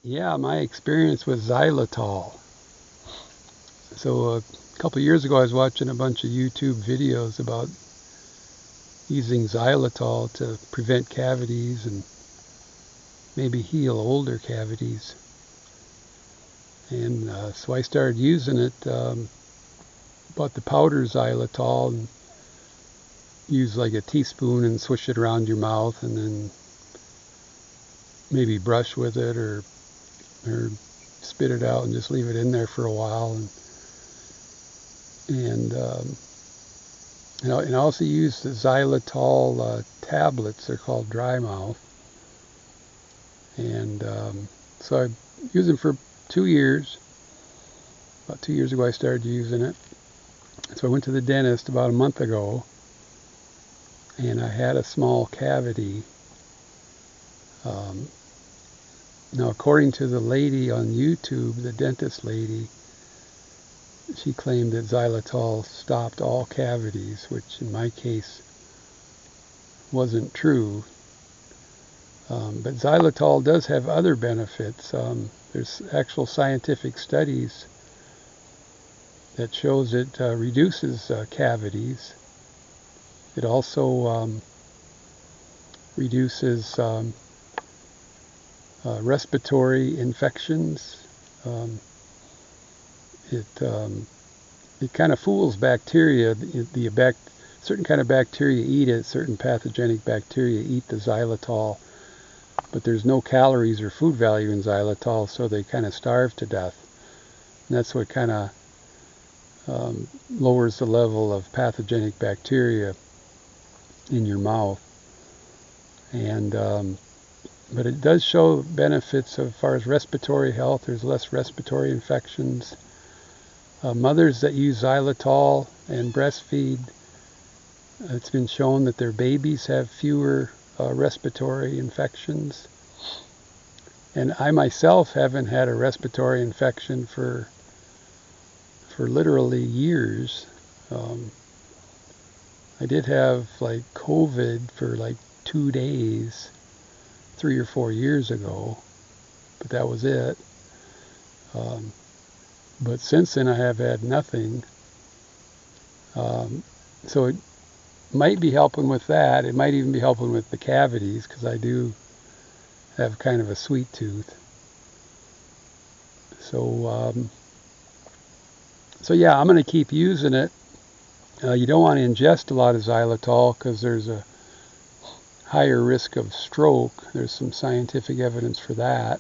Yeah, my experience with xylitol. So a couple years ago I was watching a bunch of YouTube videos about using xylitol to prevent cavities and maybe heal older cavities. And so I started using it, bought the powder xylitol and use like a teaspoon and swish it around your mouth and then maybe brush with it or spit it out and just leave it in there for a while. And I also use the xylitol tablets. They're called dry mouth. And so I used them for 2 years. About 2 years ago I started using it. So I went to the dentist about a month ago and I had a small cavity. Now according to the lady on YouTube, the dentist lady, she claimed that xylitol stopped all cavities, which in my case wasn't true. But xylitol does have other benefits. There's actual scientific studies that shows it reduces cavities. It also reduces respiratory infections. It kind of fools bacteria. Certain kind of bacteria eat it. Certain pathogenic bacteria eat the xylitol, but there's no calories or food value in xylitol, so they kind of starve to death. And that's what kind of lowers the level of pathogenic bacteria in your mouth. And but it does show benefits as far as respiratory health. There's less respiratory infections. Mothers that use xylitol and breastfeed, it's been shown that their babies have fewer respiratory infections. And I myself haven't had a respiratory infection for literally years. I did have like COVID for like 2 days 3 or 4 years ago, but that was it. But since then I have had nothing. So it might be helping with that. It might even be helping with the cavities, because I do have kind of a sweet tooth. So yeah, I'm going to keep using it. You don't want to ingest a lot of xylitol because there's a higher risk of stroke. There's some scientific evidence for that.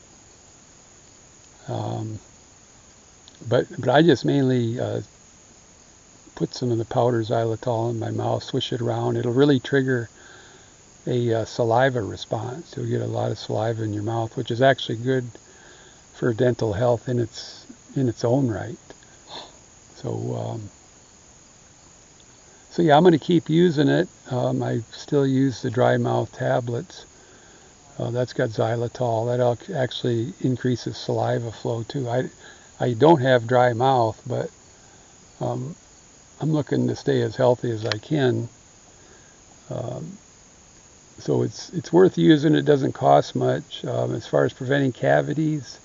But I just mainly put some of the powder xylitol in my mouth, swish it around. It'll really trigger a saliva response. You'll get a lot of saliva in your mouth, which is actually good for dental health in its own right. So yeah, I'm going to keep using it. I still use the dry mouth tablets. That's got xylitol. That actually increases saliva flow too. I don't have dry mouth, but I'm looking to stay as healthy as I can. So it's worth using. It doesn't cost much. As far as preventing cavities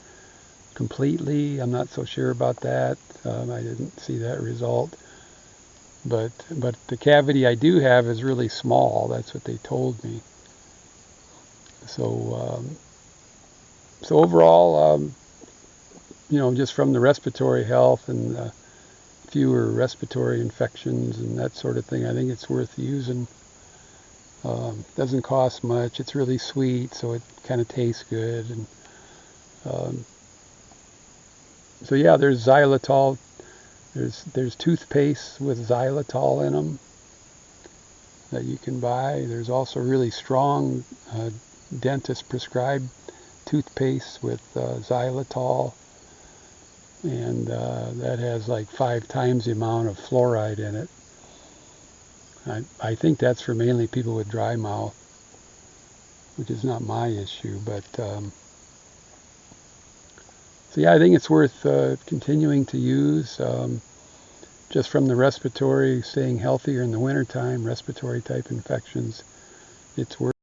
completely, I'm not so sure about that. I didn't see that result. But the cavity I do have is really small. That's what they told me. So overall, just from the respiratory health and fewer respiratory infections and that sort of thing, I think it's worth using. Doesn't cost much. It's really sweet, so it kind of tastes good. And so yeah, there's xylitol. There's toothpaste with xylitol in them that you can buy. There's also really strong dentist prescribed toothpaste with xylitol, and that has like 5 times the amount of fluoride in it. I think that's for mainly people with dry mouth, which is not my issue, but so yeah, I think it's worth continuing to use. Just from the respiratory, staying healthier in the wintertime, respiratory type infections, it's worth